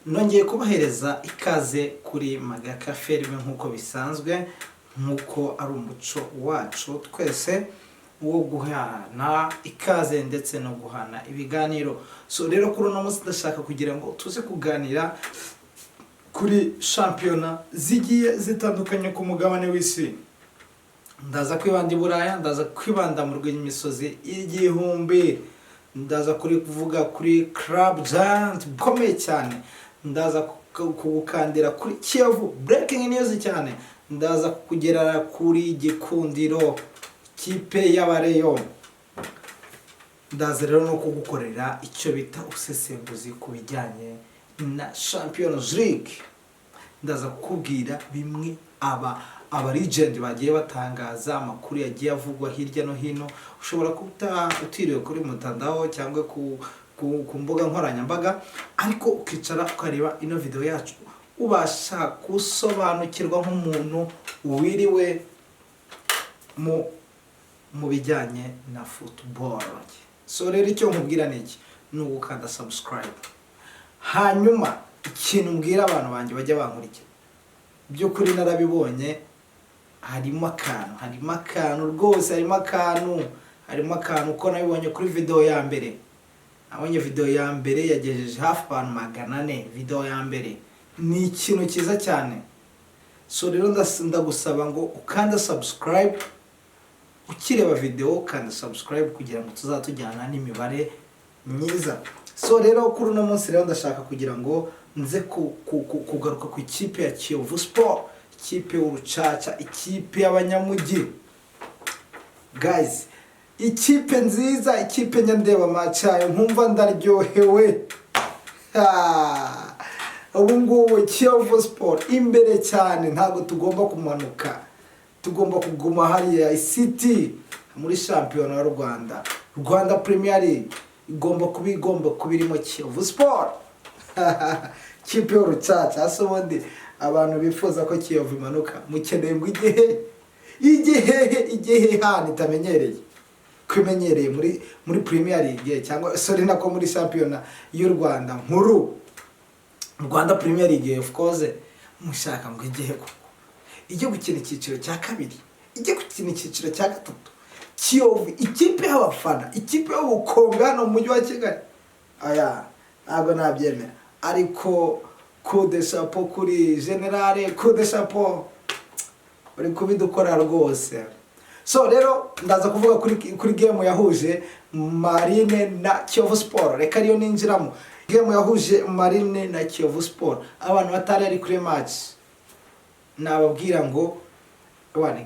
nongeye kubahereza ikaze kuri Magaka Filime nkuko bisanzwe, nkuko ari umuco wacu twese wo guhana ikaze ndetse no guhana ibiganiro. So rero kuri uno munsi ndashaka kugira ngo tuze kuganira kuri shampiyona zigiye zitandukanye ku mugabane w'isi. Ndaza kwibanda i Buraya, ndaza kwibanda mu rw'imisozi igihumbi, ndaza kuvuga kuri Club Giant bikomeye cyane, ndaza kugukandira kuri Kiyovu breaking news cyane, ndaza kugera kuri Gikundiro kipe y'Abareyo, ndaza rero no kugukorera icyo bita usesenguzi ku bijyanye na Champions League. Ndaza kukubwira bimwe aba legend bagiye batangaza amakuru yagiye avugwa hirya no hino. Ushobora kuba utiriwe kuri mutandao cyangwa ku mbuga nkoranyambaga, ariko ukicara ukareba ino video yacu ubasha gusobanukirwa nk'umuntu wiriwe mu bijyanye na football. So rero icyo nkubwira niki ni ugukanda subscribe, hanyuma ikintu mbwira abantu banjye bajya bankurikira by'ukuri narabibonye, harimo akantu rwose, harimo akantu uko nabibonye kuri video ya mbere. Abonye video ya mbere yagejeje hafi abantu 400. Video ya mbere ni ikintu cyiza cyane. So rero ndagusaba ngo ukanda subscribe, ukireba video ukanda subscribe kugira ngo tuzatujyana n'imibare myiza. So rero kuri uno munsi rero ndashaka kugira ngo nze kugaruka ku ikipe ya Kiyovu Sport, ikipe y'urucaca, ikipe y'abanyamujyi. Guys, ikipe nziza, ikipe nyandeba macayo nkumva ndaryohewe. Ubu ngubu Kiyovu Sport imbere cyane, ntabwo tugomba kumanuka, tugomba kuguma hariya City muri shampiyona y'u Rwanda Premier League igomba kubirimo Kiyovu Sport. Kipe y'urucaca. Asobundi abantu bifuza ko Kiyovu imanuka mukeneye ngo igihe hano itamenyereye kwimenyereye muri Premier League cyangwa nako muri shampiyona y'u Rwanda nkuru, Rwanda Premier League of course. Mushaka ngo ijye gukina icyiciro cya kabiri, ijye gukina icyiciro cya gatatu. Kiyovu ikipe y'abafana, ikipe y'ubukombe hano mu mujyi wa Kigali, ntabwo nabyemera. Ariko coup de chapeau kuri generale, coup de chapeau bari kubidukora rwose. So rero ndaza kuvuga kuri game yahuje Marine na Kiyovu Sport. Reka ariyo ninjiramo. Game yahuje Marine na Kiyovu Sport. Abantu batari ari kuri match nababwira ngo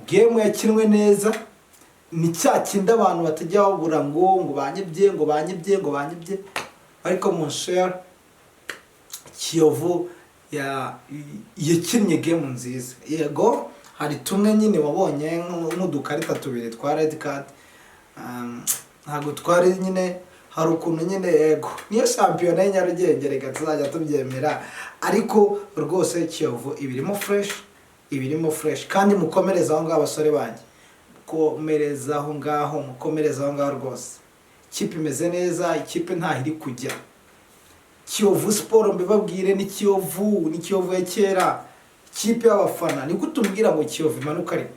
game yakinwe neza, ni cya kindi abantu batajya babura ngo banyibye. Ariko mon cher, Kiyovu yakinnye game nziza. Yego hari tumwe nyine wabonye nk'udukarita tubiri twa red card, ntabwo twari nyine, hari ukuntu nyine. Yego niyo shampiyona y'Nyarugenge, reka tuzajya tubyemera. Ariko rwose Kiyovu ibirimo fresh kandi mukomereza aho ngaho abasore banjye, mukomereza aho ngaho rwose. Ikipe imeze neza, ikipe ntaho iri kujya. Kiyovu Sport mbibabwire ni Kiyovu ya kera, ikipe y'abafana. Ni kutumbwira ngo Kiyovu imanuka, ariko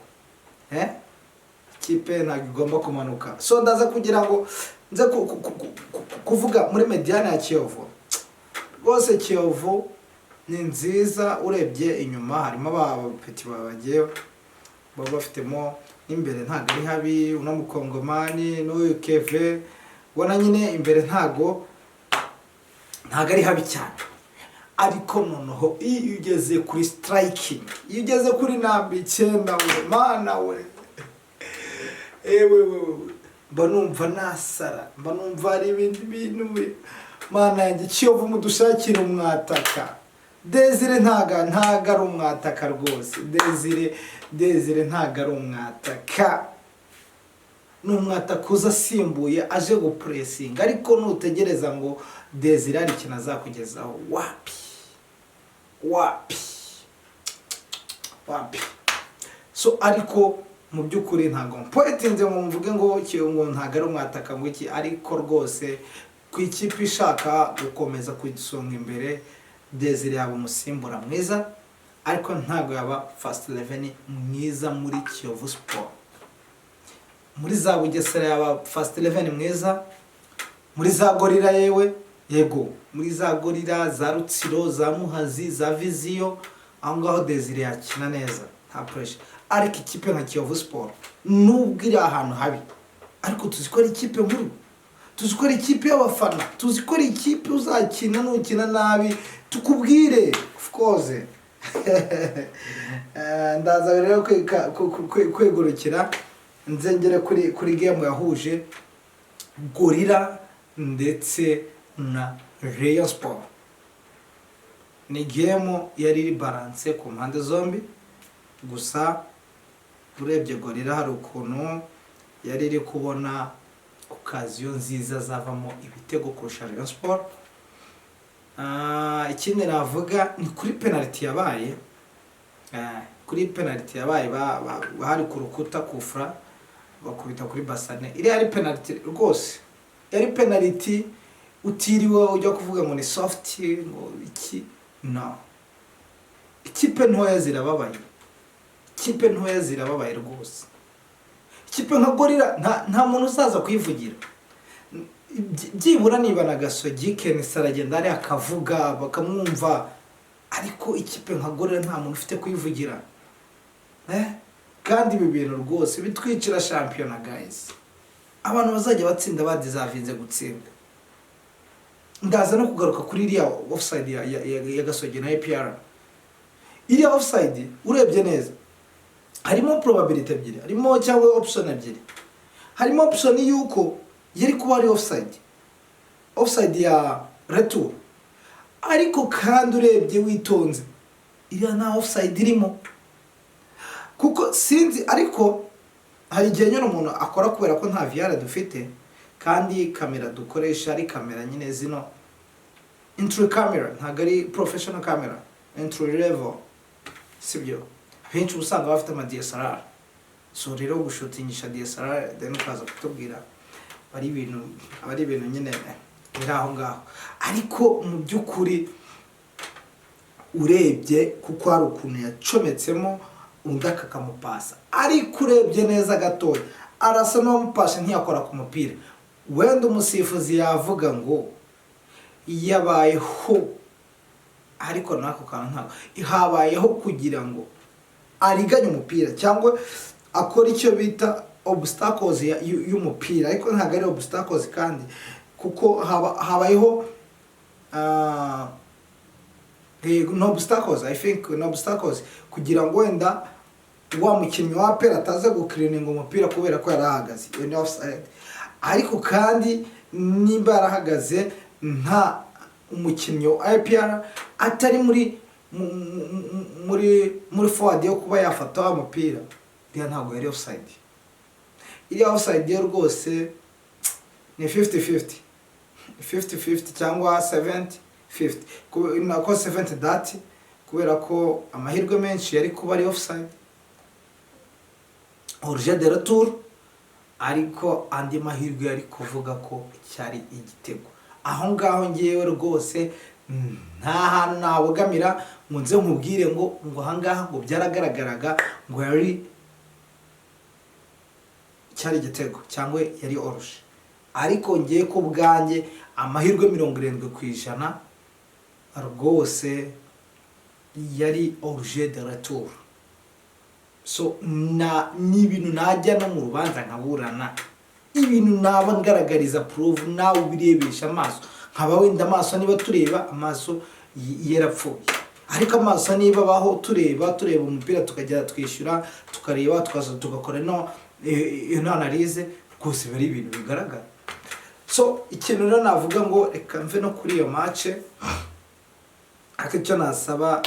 ikipe ntabwo igomba kumanuka. So ndaza kugira ngo nze kuvuga muri mediane ya Kiyovu. Rwose Kiyovu ni nziza, urebye inyuma harimo abapeti bagiye baba bafitemo, imbere ntabwo ari habi. Uno mukongomani n'uyu Keve ubona nyine imbere ntabwo ari habi cyane. Ariko noneho iyo ugeze kuri striking, iyo ugeze kuri namba 9 mana we, mba numva nasara, mba numva ari ibindi bintu. Mana yanjye, Kiyovu mudushakira umwataka. Desire ntago ari umwataka rwose. Desire ntago ari umwataka, n'umwataka uza asimbuye aje gupressinga. Ariko nutegereza ngo Desire ari ikintu azakugezaho, wapi. So ariko mu by'ukuri ntago mpoetinze ngo mvuge ngo Kiyovu ntago ari umwataka ngo iki. Ariko rwose ku ikipe ishaka gukomeza kwisonga imbere, Desire yaba umusimbura mwiza, ariko ntabwo yaba first 11 mwiza muri Kiyovu Sport. Muri za Bugesera yaba first 11 mwiza, muri za Gorira yewe yego, muri za Gorira, za Rutsiro, za Muhazi, za Viziyo, aho ngaho Desire yakina neza nta pressure. Ariko ikipe nka Kiyovu Sport nubwo iri ahantu habi, ariko tuzikora ikipe nkuru, tuzikora ikipe y'abafana, tuzikora ikipe uzakina nukina nabi tukubwire of course. Ndaza rero kwegurukira nzengere kuri game yahuje Gorira ndetse na Rayon Sport. Ni game yari iri balance ku mpande zombi, gusa urebye Gorira hari ukuntu yari iri kubona okaziyo nziza zavamo ibitego kurusha Rayon Sport. Ikindi navuga ni kuri penalty yabaye, kuri penalty yabaye bahari ku rukuta kufra bakubita kuri Basane. Iri ari penalty rwose, yari penalty utiriwe ujya kuvuga ngo ni soft ngo iki, no. Ikipe ntoya zirababaye, ikipe ntoya zirababaye rwose. Ikipe nka Gorira nta muntu uzaza kwivugira, byibura niba na Gasogi Kenisa aragenda ari akavuga bakamwumva, ariko ikipe nka Gorira nta muntu ufite kwivugira. Kandi ibi bintu rwose bitwicira shampiyona guys. Abantu bazajya batsinda badeservinze gutsinda. Ndaza no kugaruka kuri iriya offside ya Gasogi na APR. Iriya offside urebye neza harimo probability ebyiri, harimo cyangwa option ebyiri. Harimo option yuko yari kuba ari offside ya retour, ariko kandi urebye witonze iriya na offside irimo, kuko sinzi, ariko hari igihe nyine umuntu akora kubera ko nta VR dufite, kandi kamera dukoresha ari kamera nyine zino intro camera, ntago ari professional camera, intro level, sibyo. Benshi usanga bafite ama DSLR, so rero gushutingisha DSLR then ukaza kutubwira ari ibintu nyine biraho ngaho. Ariko mu byukuri urebye kuko hari ukuntu yacometsemo undi akakamupasa, ariko urebye neza gatoya arasa n'uwamupashe ntiyakora ku mupira. Wenda umusifuzi yavuga ngo yabayeho, ariko nako kantu ntago habayeho kugira ngo ariganye umupira cyangwa akora icyo bita obstacles y'umupira, ariko ntago ari obstacles kandi kuko habayeho no obstacles, I think no obstacles, kugira ngo wenda wa mukinnyi wa APR ataza gukirininga umupira kubera ko yarahagaze, iyo ni offside. Ariko kandi nimba yarahagaze nta umukinnyi wa APR atari muri forward yo kuba yafata wa mupira, iriya ntabwo yari offside. Iriya offside yo rwose ni 50-50 cyangwa 70-50, nako 70 dati, kubera ko amahirwe menshi yari kuba ari offside orje de retour, ariko andi mahirwe yari kuvuga ko cyari igitego. Aho ngaho ngiyewe rwose nta hantu nabogamira ngo nze nkubwire ngo ahangaha ngo byaragaragaraga ngo cyari igitego cyangwa yari oruje. Ariko ngiye ko bwanjye amahirwe 70% rwose yari oruje de retour. So ni ibintu najya no mu rubanza nkaburana, ibintu naba ngaragariza proof nawe ubirebesha amaso, nkaba wenda amaso niba tureba amaso yarapfuye, ariko amaso niba baho tureba umupira tukajya twishyura tukareba tugakora no analyse, rwose bari ibintu bigaragara. So ikintu rero navuga ngo reka mve no kuri iyo match, ariko icyo nasaba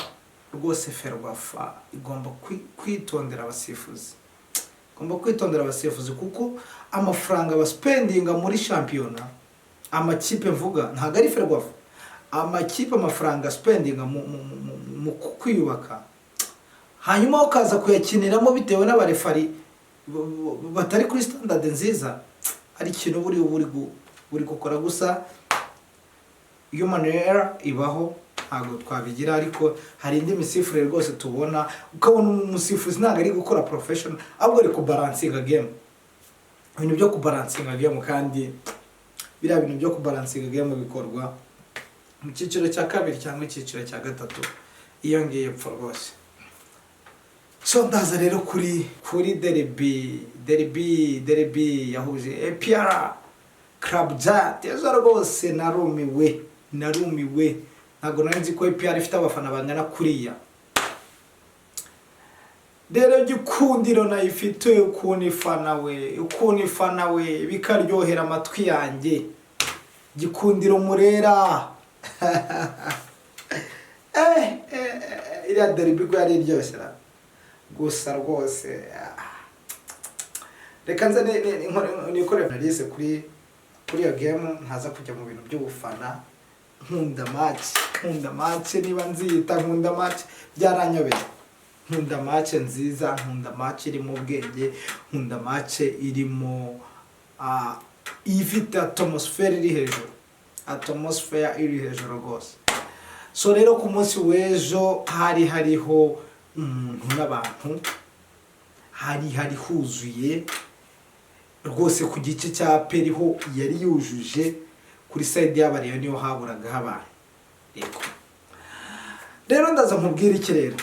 rwose Ferwafa igomba kwitondera abasifuzi, kuko amafaranga baspendinga muri shampiyona, amakipe mvuga ntago ari Ferwafa, amakipe amafaranga spendinga mu kwiyubaka, hanyuma ukaza kuyakiniramo bitewe n'abarefari batari kuri standard nziza, ari ikintu buri gukora. Gusa human error ibaho, ntabwo twabigira, ariko hari indi misifurire rwose tubona ukabona umusifuzi ntabwo ari gukora professional ahubwo ari kubalansinga game, ibintu byo kubalansinga game, kandi biriya bintu byo kubalansinga game bikorwa mu cyiciro cya kabiri cyangwa icyiciro cya gatatu iyo ngiye epfo rwose. So ndaza rero kuri derby yahuje APR Club Giant. Ejo rwose narumiwe ntabwo nari nzi ko APR ifite abafana bangana kuriya. Rero Gikundiro nayifite ukuntu ifana we bikaryohera amatwi yanjye. Gikundiro Murera iriya derby ko yari iryoshye gusa rwose. Reka nze nikore analyse kuri iyo game, ntaza kujya mu bintu by'ubufana. Nkunda match niba nziyita nkunda match byaranyobeye. Nkunda match nziza, nkunda match irimo ubwenge, nkunda match irimo ifite atmosphere iri hejuru rwose. So rero ku munsi w'ejo hariho umuntu n'abantu, hari huzuye rwose. Ku gice cya periho yari yujuje, kuri side y'abariyo niyo haburaga abantu. Rero ndaza nkubwira iki rero.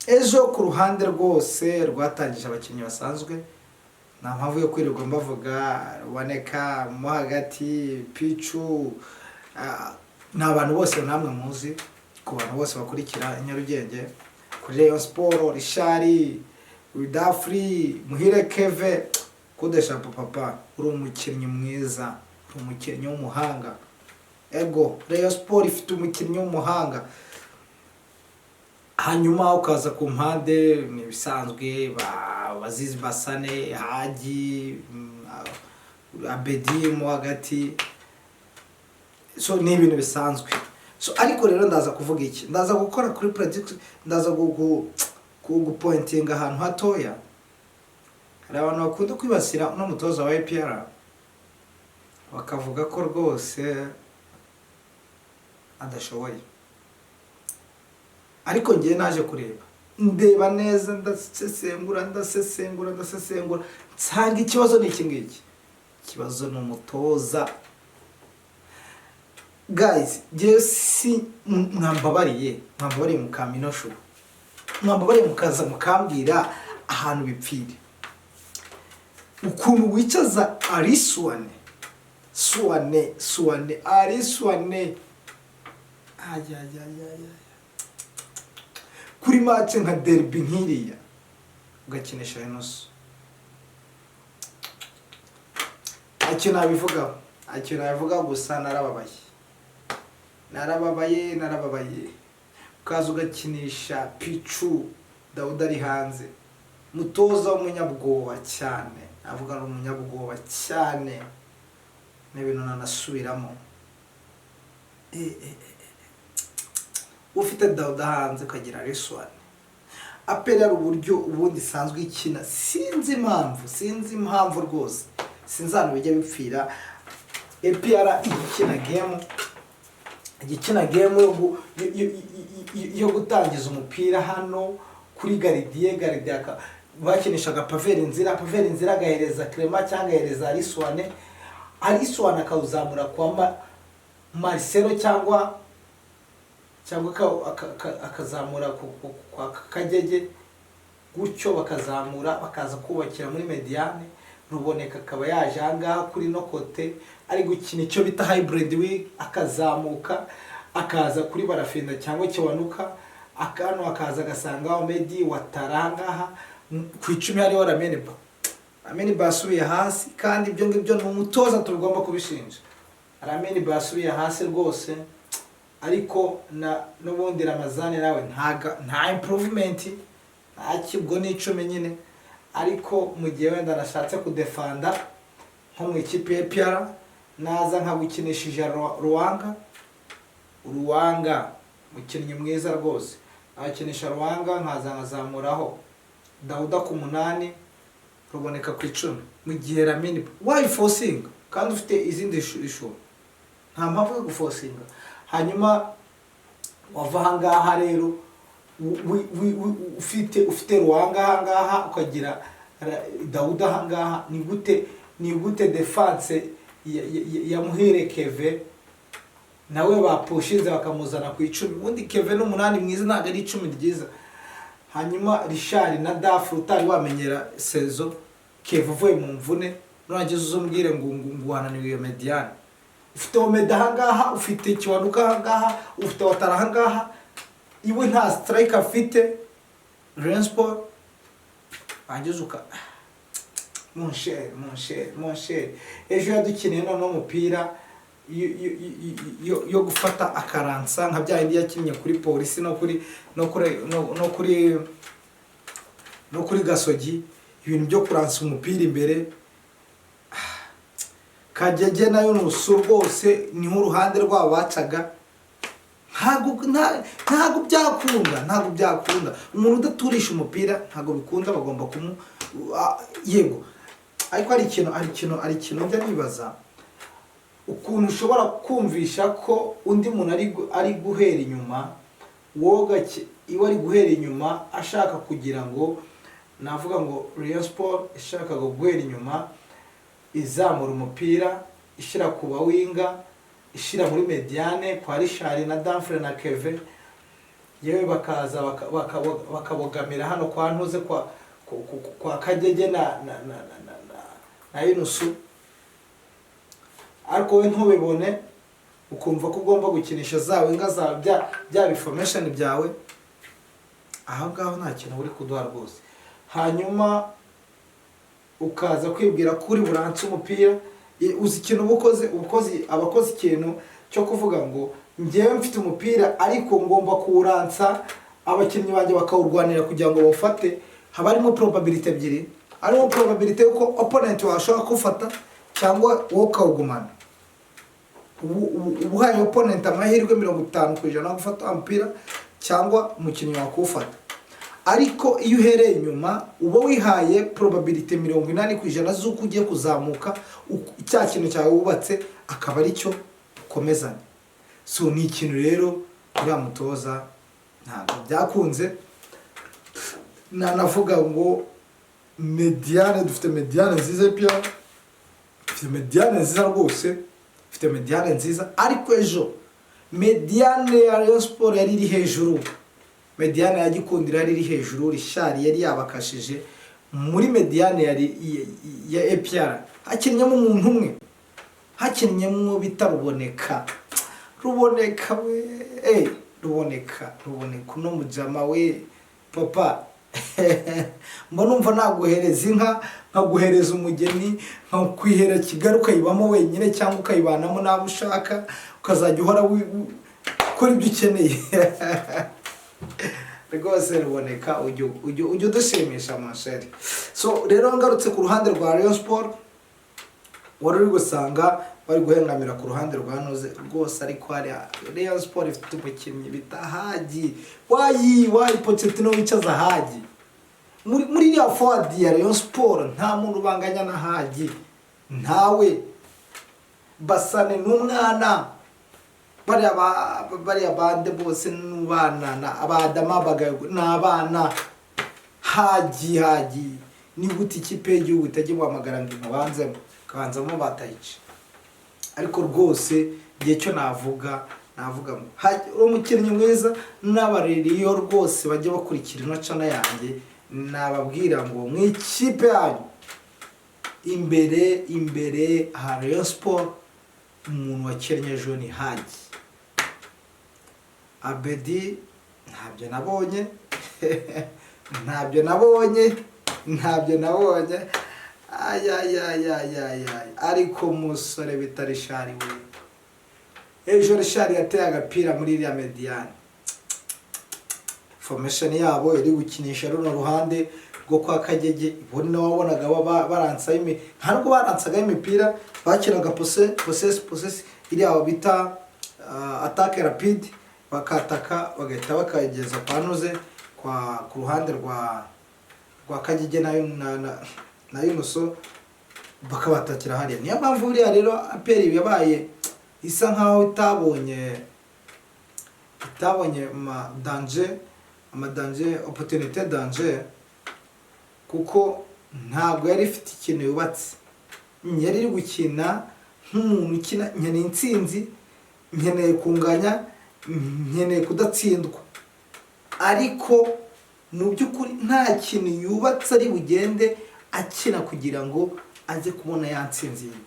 Ejo ku ruhande rwose rwatangije abakinnyi basanzwe, nta mpamvu yo kwirirwa mbavuga. Ruboneka mo hagati, Pichu, ni abantu bose namwe muzi, ku bantu bose bakurikira Nyarugenge, kuri Rayon Sport, Rishari, Widafri, Muhire Keve, Kudesha papa, uri umukinnyi mwiza, uri umukinnyi w'umuhanga. Ego Rayon Sport ifite umukinnyi w'umuhanga. Hanyuma ukaza ku mpande nibisanzwe Bazizi Basane, Haji, Abedi mo hagati. So ni ibintu bisanzwe. So ariko rero ndaza kuvuga iki, ndaza gukora kuri prediction, ndaza gupointinga ahantu hatoya. Hari abantu bakunda kwibasira uno mutoza wa APR bakavuga ko rwose adashoboye, ariko ngiye naje kureba, ndeba neza, ndasesengura nsanga ikibazo ni iki ngiki. Ikibazo ni umutoza. Guys, si mwambabariye mukaminosho, mwambabariye mukaza mukambwira ahantu bipfire. Ukuntu wicaza Ariswane kuri match nka derby nkiriya ugakinisha Enos. Icyo nabivuga gusa narababaye. Ukaza ugakinisha Pichu, Daud ari hanze, mutoza w'umunyabwoba cyane, avuga ngo umunyabwoba cyane, n'ibintu nanasubiramo. Ufite Daud hanze ukagira Ariswane. APR ari uburyo ubundi isanzwe ikina, sinzi impamvu rwose, sinzano bijya bipfira. APR igikina game yo gutangiza umupira hano kuri Gardien bakinishaga Pavel Nzira agahereza Clement cyangwa agahereza Ariswane akawuzamura kwa Marcelo cyangwa akazamura kwa Kagege, gutyo bakazamura bakaza kubakira muri mediane. Ruboneka akaba yaje ahangaha kuri no kote ari gukina icyo bita hybrid week, akazamuka akaza kuri Barafinda cyangwa Kiwanuka, akaza agasanga Medi Watarangaha ku 10 hariho Rameni basubiye hasi, kandi ibyo ngibyo ni umutoza tugomba kubishinja. Rameni basubiye hasi rwose, ariko n'ubundi Ramazani nawe nta improvement, nta kibwo n'icumi nyine. Ariko mu gihe wenda nashatse kudefanda nko mu ikipe ya APR, naza nkagukinishije Ruwanga mukinnyi mwiza rwose, abakinisha Ruwanga nkazamuraho Dauda ku 8, Ruboneka ku 10, mu gihe Ramini why forcing kandi ufite izindi ishu, nta mpamvu yo guforcinga. Hanyuma wava ahangaha rero ufite Ruhanga ahangaha ukagira Dawuda ahangaha, ni gute defense ya Muhire Keve nawe bapushize bakamuzana ku 10. Ubundi Keve n'umunani mwiza ntabwo ari 10 ryiza. Hanyuma Richard na Dafu utari wamenyera sezo, Keve uvuye mu mvune nurangiza uzombwire ngo wananiwe iyo Mediane. Ufite Omeda ahangaha, ufite Kiwanuka ahangaha, ufite Watara ahangaha, iwe nta striker afite. Rayon Sport angezuka mon cher ejo yadukiniye none umupira yo gufata akaransa nka bya indi yakinnye kuri Polisi no kuri Gasogi, ibintu byo kuransa umupira imbere. Kagege nayo nusu rwose niho uruhande rwabo bacaga, ntago byakunda umuntu udaturisha umupira, ntago bikunda, bagomba yego. Ariko ari ikintu njya nibaza, ukuntu ushobora kumvisha ko undi muntu ari guhera inyuma, wowe ari guhera inyuma ashaka kugira ngo navuga ngo Rayon Sport ishaka guhera inyuma izamura umupira, ishira ku bawinga, ishira muri Mediane kwa Richard na Danfre na Keve, yewe bakaza bakabogamira hano kwa Ntuze kwa Kagege na Yunusu. Ariko we ntubibone, ukumva ko ugomba gukinisha zawe inga zawe bya information byawe, aho ngaho nta kintu uri kuduha rwose. Hanyuma ukaza kwibwira kuri buranse umupira, uzi ikintu abakozi ikintu cyo kuvuga ngo ngewe mfite umupira ariko ngomba kuwuransa, abakinnyi banjye bakawurwanira kugira ngo bawufate. Haba harimo probability ebyiri, harimo probability yuko opponent washobora kufata cyangwa wowe ukawugumana. Ubuhaye opponent amahirwe 50% gufata umupira cyangwa umukinnyi wakufata. Ariko iyo uhereye inyuma uba wihaye probability 80% z'uko ugiye kuzamuka, icya kintu cyawe wubatse akaba ari cyo ukomezanya. So ni ikintu rero uriya mutoza ntabwo byakunze. Navuga ngo Mediane, dufite Mediane nziza pia, dufite Mediane nziza rwose, dufite Mediane nziza. Ariko ejo Mediane ya Rayon Sport yari iri hejuru, Mediane ya Gikundiro yari iri hejuru. Richard yari yabakashije muri Mediane ya EPR. Hakinnyemo umuntu umwe, hakinnyemo bita Ruboneka we, Ruboneka no mujama we papa. Mbona umva naguhereza inka, nkaguhereza umugeni, nkakwihera Kigali ukayibamo wenyine cyangwa ukayibanamo nabo ushaka, ukazajya uhora kuri ibyo ukeneye. Rwose Ruboneka ujye udushimisha masheri. So rero ngarutse ku ruhande rwa Rayon Sport, wari uri gusanga bari guhengamira ku ruhande rwa Ntuze rwose. Ariko hari Rayon Sport ifite umukinnyi bita Haji, wayi Pochettino wicaza Haji muri ya forward ya Rayon Sport. Nta muntu banganya na Haji, ntawe. Basane n'umwana, bari abande bose n'ubana na abadama bagayo n'abana. Haji ni gute ikipe y'igihugu itajye guhamagara ngo kabanzamo batayice. Ariko rwose gihe cyo navuga ngo umukinnyi mwiza n'abaririyo rwose bajye bakurikira ino channel yanjye, nababwira ngo mu ikipe yanyu imbere ha Rayon Sport umuntu wakennye ejo ni Haji. Abedi ntabyo nabonye. Ariko musore bita Richard we, ejo Richard yateye agapira muri iriya Mediane. Formation yabo iri gukinisha runo ruhande rwo kwa Kagege. Ibone wabonaga baransaye ntabwo baransaga imipira, bakinaga possess iriya bita attaque rapide, bakataka bagahita bakageza kwa Ntuze ku ruhande rwa Kagege na Yunuso, bakabatakira hariya. Niyo mpamvu buriya rero aperi yabaye isa nkaho itabonye amadanje opportunité danger, kuko ntabwo yari ifite ikintu yubatse. Yari iri gukina nk'umuntu ukina nkeneye intsinzi, nkeneye kunganya, nkeneye kudatsindwa, ariko mu by'ukuri nta kintu yubatse ari bugende akina kugira ngo ajye kubona ya ntsinzi ye.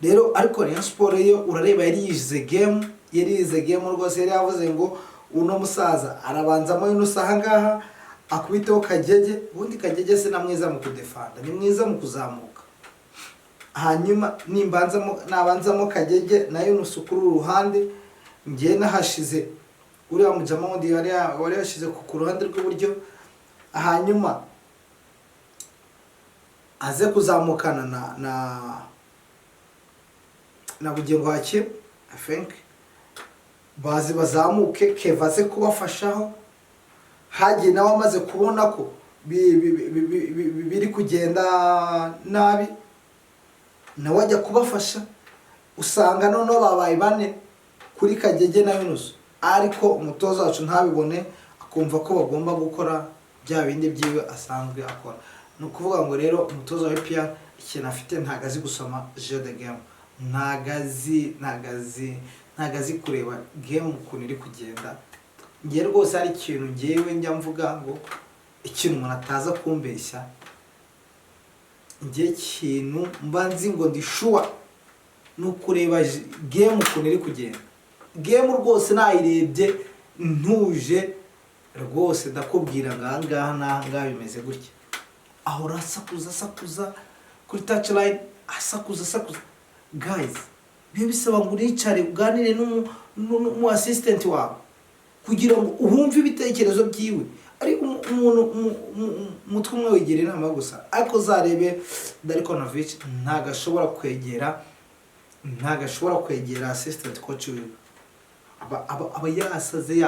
Rero ariko Rayon Sport yo urareba yari yize game rwose. Yari yavuze ngo uno musaza arabanzamo yunusa ahangaha akubiteho Kagege, ubundi Kagege se na mwiza mu kudefanda, ni mwiza mu kuzamuka. Hanyuma nabanzamo Kagege na Yunus kuri uruhande, ngiye nahashize uriya mujama wundi wari yashize ku ruhande rw'iburyo, hanyuma aze kuzamukana na Bugingo Hakim, I think bazamuke Keva aze kubafashaho. Hagiye nawe amaze kubona ko biri kugenda nabi, nawe ajya kubafasha. Usanga noneho babaye bane kuri Kagege na Yunus, ariko umutoza wacu ntabibone, akumva ko bagomba gukora bya bindi byiwe asanzwe akora. Ni ukuvuga ngo rero umutoza wa APR ikintu afite ntago azi gusoma jeu de game, ntago azi kureba game ukuntu iri kugenda. Ngiye rwose hari ikintu ngewe njya mvuga ngo ikintu umuntu ataza kumbeshya, ngiye ikintu mba nzi ngo ndi sure ni ukureba game ukuntu iri kugenda. Game rwose nayirebye ntuje rwose, ndakubwira ngaha n'ahangaha bimeze gutya, ahora asakuza kuri touchline, asakuza. Guys, biba bisaba ngo uricare uganire n'umu assistant wawe kugira ngo uhumve ibitekerezo byiwe. Ari umuntu mutwe umwe wegera inama gusa, ariko zarebe Darikonovic ntago ashobora kwegera assistant coach wiwe. Aba yasaze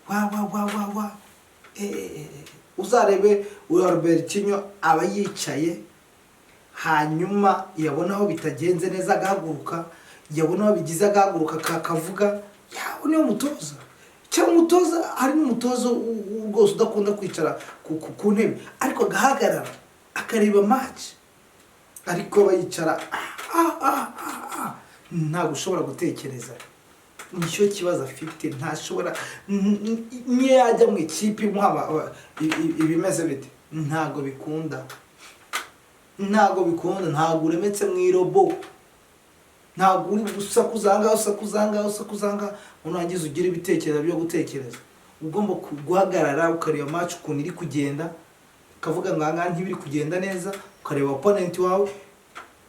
wa uzarebe Robertinho aba yicaye, hanyuma yabona aho bitagenze neza agahaguruka, yabona aho bigize agahaguruka kakavuga, yawe niyo mutoza. Cyangwa umutoza hari n'umutoza rwose udakunda kwicara ku ntebe, ariko agahagarara akareba match, ariko bayicara ntabwo ushobora gutekereza. Nicyo kibazo afite, ntashobora niyo yajya mu ikipe ibimeze bite, ntago bikunda, ntago uremetse mu irobo, ntago uri usakuzanga unagize ugira ibitekerezo byo gutekereza. Ugomba guhagarara ukareba match ukuntu iri kugenda, ukavuga ngo anga ntibiri kugenda neza, ukareba opponent wawe.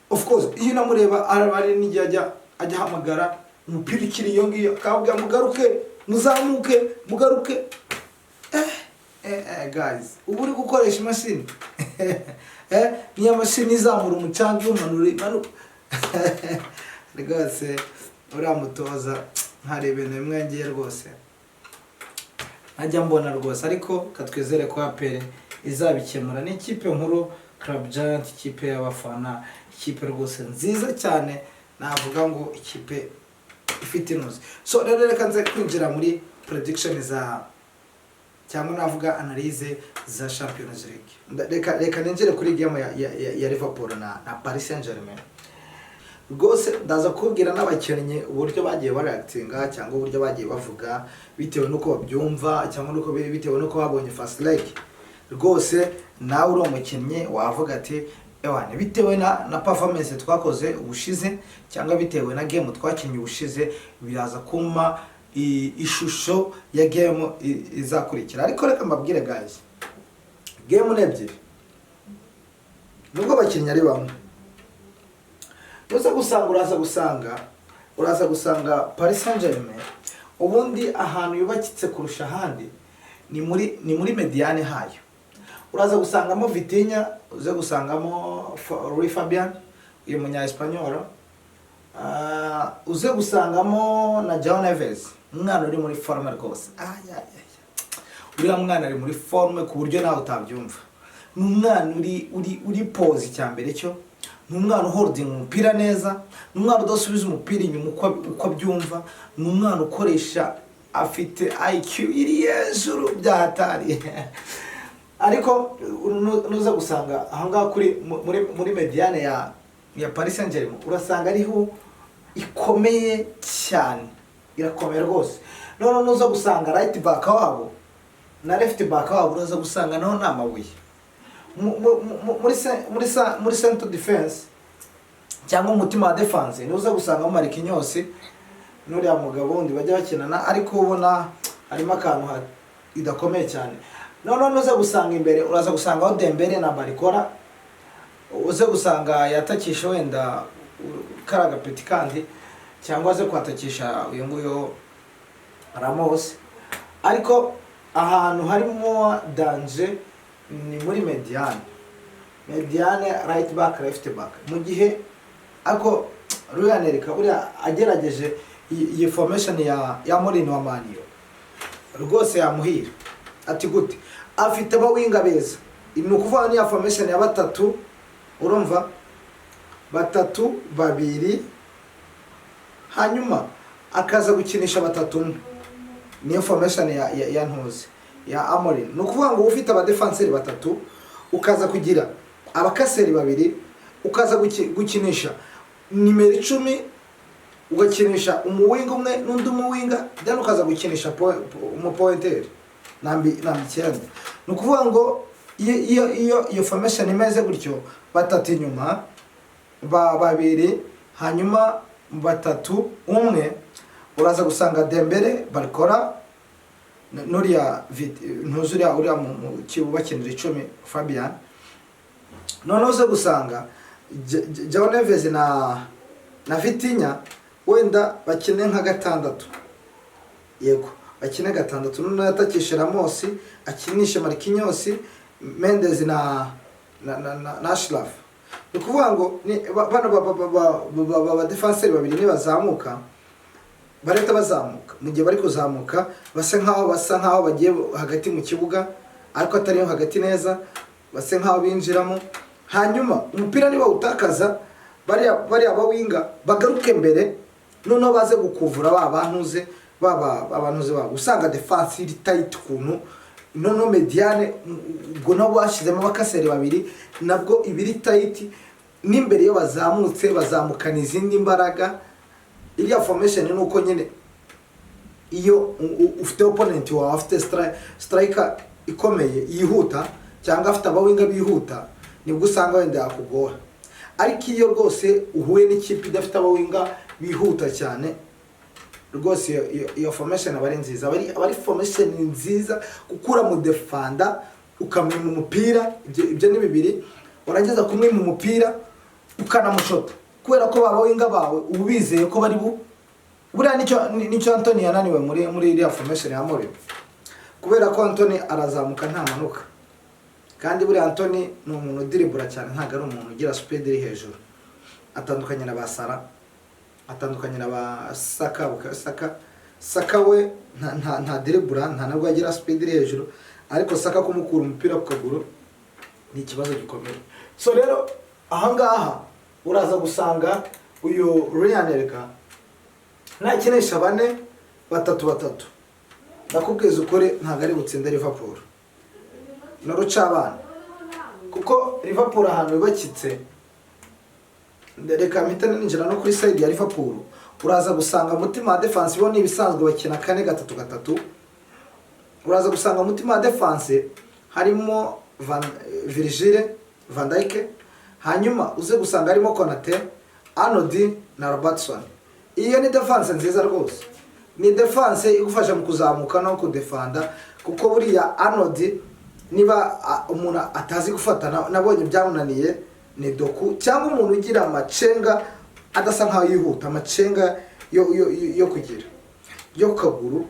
Of course iyo namureba arabari nijya ajya hamagara umupira ikiri iyo ngiyo, akabwira mugaruke. Guys, ubu uri gukoresha imashini niya mashini izamura umucanga umanura rwose uriya mutoza ntarebe nemwe ngiye rwose najya mbona rwose, ariko katwizere ko APR izabikemura. Ni ikipe nkuru, Club Giant, ikipe y'abafana, ikipe rwose nziza cyane, navuga ngo ikipe ifite inoze. So rero reka nze kwinjira muri prediction cyangwa navuga analyse za Champions League. Reka ninjire kuri game ya Liverpool na Paris Saint-Germain. Rwose ndaza kubwira n'abakinnyi uburyo bagiye bareactinga cyangwa uburyo bagiye bavuga bitewe nuko babyumva cyangwa nuko bitewe nuko babonye first leg. Rwose nawe uri umukinnyi wavuga ati ewane bitewe na performance twakoze ubushize cyangwa bitewe na game twakinnye ubushize, biraza kuma ishusho ya game izakurikira. Ariko reka mbabwire guys, game nebyiri nubwo abakinnyi ari bamwe, uraza gusanga Paris Saint-Germain ubundi ahantu yubakitse kurusha ahandi ni muri mediane hayo. Uraza gusangamo Vitinha, uze gusangamo Rui Fabian uyu munya Espanyol, uze gusangamo na João Neves, umwana uri muri forme rwose. Uriya mwana ari muri forme ku buryo nawe utabyumva. Ni umwana uri pose cyambere cyo, ni umwana uholding umupira neza, ni umwana udasubiza umupira inyuma uko abyumva, ni umwana ukoresha, afite IQ iri hejuru bya hatari. Ariko nuza gusanga ahangaha muri mediane ya Paris Saint-Germain urasanga ariho ikomeye cyane, irakomeye rwose. None nuza gusanga right back wabo na left back wabo uraza gusanga naho nta mabuye. Muri central defense cyangwa umutima wa defense nuza gusanga Marquinhos n'uriya mugabo wundi bajya bakinana, ariko ubona harimo akantu idakomeye cyane. None nuza gusanga imbere uraza gusanga aho Dembele na Barcola, uze gusanga yatakisha wenda karaga peti kandi cyangwa ze kwatakisha uyu nguyu Ramos. Ariko ahantu harimo danger ni muri mediane right back left back, mu gihe ako Ruyanerika uriya agerageje iyi formation ya Mourinho wa Man U rwose yamuhira. Ati gute afite abawinga beza, ni ukuvuga ni ya formation ya batatu, urumva 3-2 hanyuma akaza gukinisha 3-1, niyo formation ya ntuzi ya Amorim. Ni ukuvuga ngo ufite aba defenseurs 3 ukaza kugira abakaseri 2, ukaza gukinisha nimero 10, ugakinisha umuwinga umwe n'undi umuwinga, then ukaza gukinisha umupointer nambi 9. Ni ukuvuga ngo iyo formation imeze gutyo, 3 inyuma 2 hanyuma 3 1, uraza gusanga Dembele, Barcola n'uriya ntuzuriya uriya mu kibubakinira 10 Fabian. None uze gusanga João Neves na Vitinha wenda bakine nka 6, yego bakine 6, none yatakisha Ramos, akinisha Marquinhos, Mendes na Ashraf. Ni kuvuga ngo bano ba defenseurs 2 nibazamuka bareta bazamuka, mu gihe bari kuzamuka basa nkaho bagiye hagati mu kibuga, ariko atari hagati neza, basa nkaho binjiramo. Hanyuma umupira niba utakaza bari abawinga bagaruke mbere, noneho baze gukuvura abantuze babo, usanga defense iri tight kuntu. Noneho mediane ubwo nabo bashizemo abakaseri 2 nabwo ibiri tight, n'imbere yo bazamutse bazamukana izindi imbaraga. Iriya formation ni uko nyine iyo ufite opponent wawe afite striker ikomeye yihuta cyangwa afite abawinga bihuta, nibwo usanga wenda yakugora. Ariko iyo rwose uhuye n'ikipe idafite abawinga bihuta cyane, rwose iyo formation abari nziza, abari formation nziza gukura mu defender ukamwima umupira. Ibyo ni bibiri, urangeza kumwima umupira ukanamushota, kubera ko babawinga bawe ubizeye ko bari buriya nicyo Anthony yananiwe muri iriya formation ya Mourinho, kubera ko Anthony arazamuka nta manuka, kandi buriya Anthony ni umuntu dribble cyane, ntago ari umuntu ugira speed iri hejuru, atandukanye na Basara, atandukanye na ba Saka we nta dribble, nta nabwo agira speed iri hejuru, ariko Saka kumukura umupira ku kaguru ni ikibazo gikomeye. So rero ahangaha uraza gusanga uyu Ruyanerika nakinesha 4-3, ndakubwiza ukuri ntago ari gutsinda Liverpool n'uruca abana, kuko Liverpool ahantu yubakitse. Reka mpita ninjira no kuri side ya Liverpool, uraza gusanga mutima wa defense bo nibisanzwe bakina 4-3-3. Uraza gusanga mutima wa defense harimo Virgil van Dijk, hanyuma uze gusanga harimo Konate, Arnold na Robertson. Iyo ni defense nziza rwose, ni defense igufasha mu kuzamuka no kudefenda, kuko buriya Arnold niba umuntu atazi gufata, nabonye byamunaniye ni Doku, cyangwa umuntu ugira amacenga adasa nkaho yihuta, amacenga yo kugira yo kaguru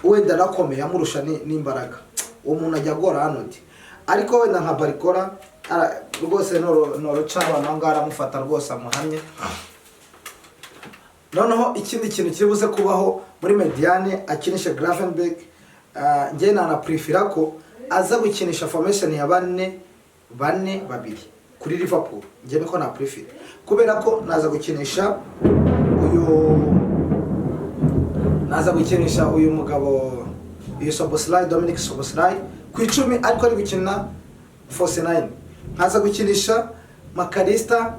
wenda nakomeye amurusha n'imbaraga, uwo muntu ajya gora Arnold. Ariko wenda nka Barcola rwose noroca abantu ngara mufata rwose amuhamye. Noneho ikindi kintu kibuze kubaho muri mediane akinisha Gravenberch, ngiye na prefera ko aza gukinisha formation ya 4-2. kuri Liverpool njye niko na prefer, kubera ko naza gukinisha uyu mugabo uyu Szoboszlai, Dominic Szoboszlai ku 10 ariko ari gukina false 9, nkaza gukinisha McAllister,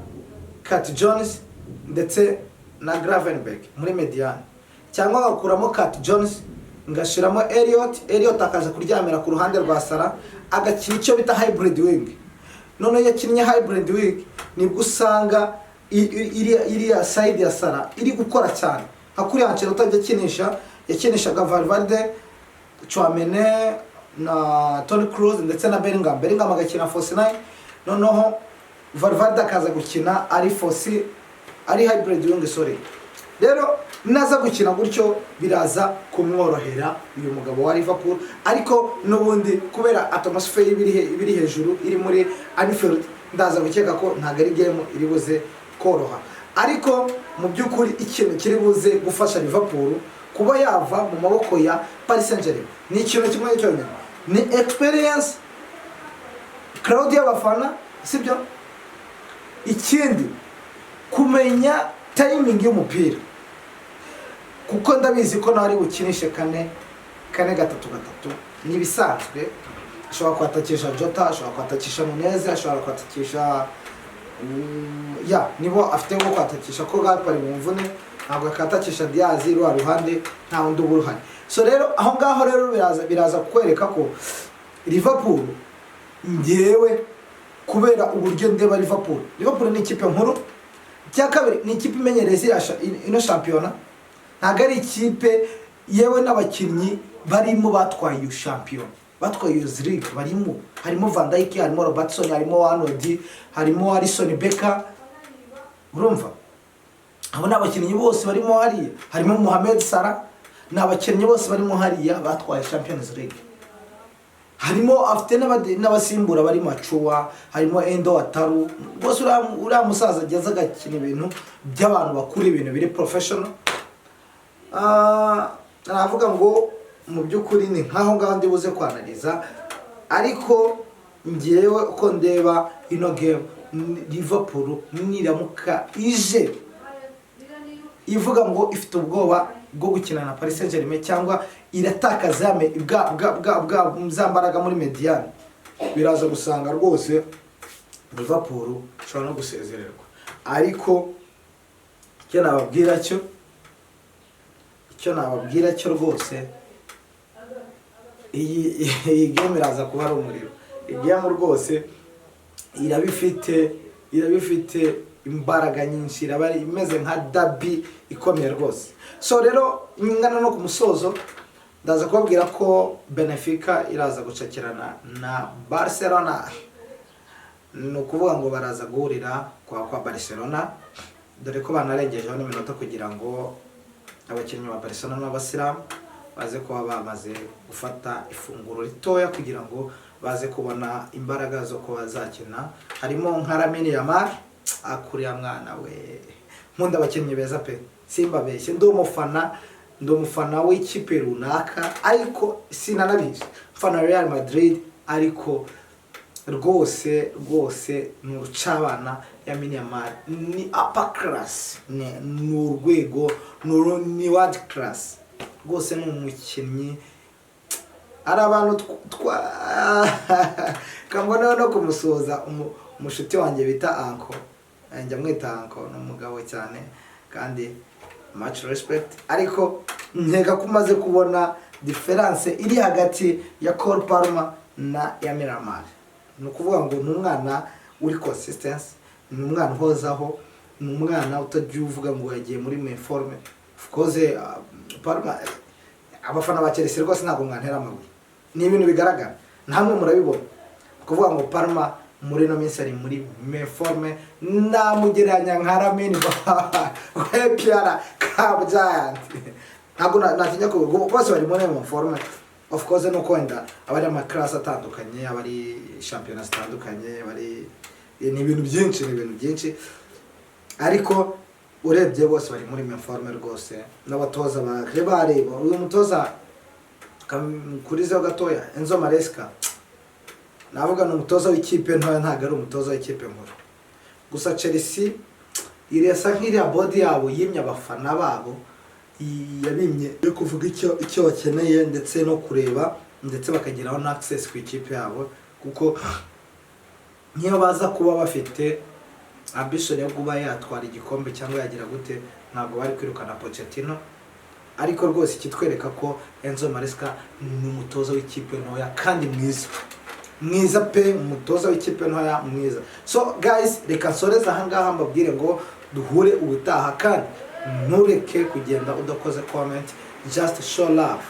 Cat Jones ndetse na Gravenberch muri mediane, cyangwa gakuramo Cat Jones ngashiramo Elliot akaza kuryamira ku ruhande rwa Salah agakina icyo bita hybrid wing. None yakinnye hybrid wing nibwo usanga iriya side ya Salah iri gukora cyane, hakuri Ancelotti yakinishaga Valverde, Tchouaméni na Toni Kroos ndetse na Bellingham agakina false 9, noneho Valverde akaza gukina ari false ari hybrid wing sorry. Rero naza gukina gutyo biraza kumworohera uyu mugabo wa Liverpool, ariko nubundi kubera atmosphere ibiri hejuru iri muri Anfield ndaza gukeka ko ntago ari game iri buze koroha, ariko mu byukuri ikintu kiri buze gufasha Liverpool kuba yava mu maboko ya Paris Saint-Germain ni ikintu kimwe cyonyine, ni experience crowd y'abafana, sibyo? Ikindi kumenya timing y'umupira, kuko ndabizi ko nari bukinishe 4-3-3 nibisanzwe. Ashobora kwatakisha Jota, ashobora kwatakisha Nunez, ashobora kwatakisha nibo afite ngo kwatakisha ko gapari mu mvune, ntabwo akatakisha Diaz ruha ruhande nta wundi uburuhanye. So rero aho ngaho rero biraza kwereka ko Liverpool ngewe kubera uburyo ndeba Liverpool ni ikipe nkuru, cya kabiri ni ikipe imenyereze ino shampiyona, ntago ari ikipe yewe n'abakinnyi barimo batwaye iyo shampiyona, batwaye iyo league harimo Van Dijk, harimo Robertson, harimo Arnold, harimo Alisson Becker, urumva abo n'abakinnyi bose barimo hariya, harimo Mohamed Salah, n'abakinnyi bose barimo hariya batwaye Champions League, harimo afite n'abasimbura bari Machuwa, harimo Endo Wataru, bose uriya musaza ageze agakina ibintu by'abantu bakuru, ibintu biri professional. Navuga ngo mu byukuri ni nkaho ngaho ndibuze kwanaliza, ariko ngewe uko ndeba ino game Liverpool niramuka ije ivuga ngo ifite ubwoba bwo gukina na Paris Saint-Germain cyangwa iratakaza mbaraga muri mediane, biraza gusanga rwose Liverpool ishobora no gusezererwa. Ariko icyo nababwira cyo rwose iyi game iraza kuba ari umuriro. Iyi game rwose irabifite imbaraga nyinshi, iraba imeze nka derby ikomeye rwose. So rero ingana no ku musozo ndaza kubabwira ko Benfica iraza gucakirana na Barcelona, no kuvuga ngo baraza guhurira kwa Barcelona, dore ko banarengejeho n'iminota kugira ngo abakinnyi ba Barcelona n'abasilamu baze kuba bamaze gufata ifunguro ritoya kugira ngo baze kubona imbaraga zo kuba zakina. Harimo nka Lamine Yamal, akuriya mwana we, nkunda abakinnyi beza pe, simba beshye, ndi umufana w'ikipe runaka, ariko sinanabizi mfana Real Madrid, ariko rwose ni urucabana. Lamine Yamal ni upper class, ni urwego, ni world class rwose, ni umukinnyi ari abantu kambona no kumusoza umushuti wanjye bita Anko, njya mwita Anko, ni umugabo cyane kandi much respect, ariko nkeka ko umaze kubona difference iri hagati ya Cole Palmer na Lamine Yamal. Ni ukuvuga ngo ni umwana uri consistency, ni umwana uhozaho, ni umwana utagiye uvuga ngo yagiye muri uniforme. Of course Palmer abafana ba Chelsea rwose ntabwo mwantera amabuye, ni ibintu bigaragara namwe murabibona, kuvuga ngo Palmer muri no minsi ari muri uniforme, namugeranya nka Lamine Yamal Giant, ntabwo natinya ko bose bari muri uniforme. Of course no kwenda abari ama class atandukanye, abari championnat zitandukanye, bari ni ibintu byinshi, ariko urebye bose bari muri uniforme rwose. N'abatoza bareba uyu mutoza kurizeho gatoya Enzo Maresca, navuga ni umutoza w'ikipe ntoya, ntabwo ari umutoza w'ikipe nkuru. Gusa Chelsea irasa nk'iriya bodi yabo yimye abafana babo, yabimye yo kuvuga icyo bakeneye ndetse no kureba ndetse bakageraho na access ku ikipe yabo, kuko niyo baza kuba bafite ambition yo kuba yatwara igikombe cyangwa yagira gute, ntabwo bari kwirukana Pochettino. Ariko rwose ikitwereka ko Enzo Maresca ni umutoza w'ikipe ntoya kandi mwiza pe, umutoza w'ikipe ntoya mwiza. So guys, reka nsoreze aha ngaha mbabwire ngo duhure ubutaha, kandi ntureke kugenda udakoze comment, just show love.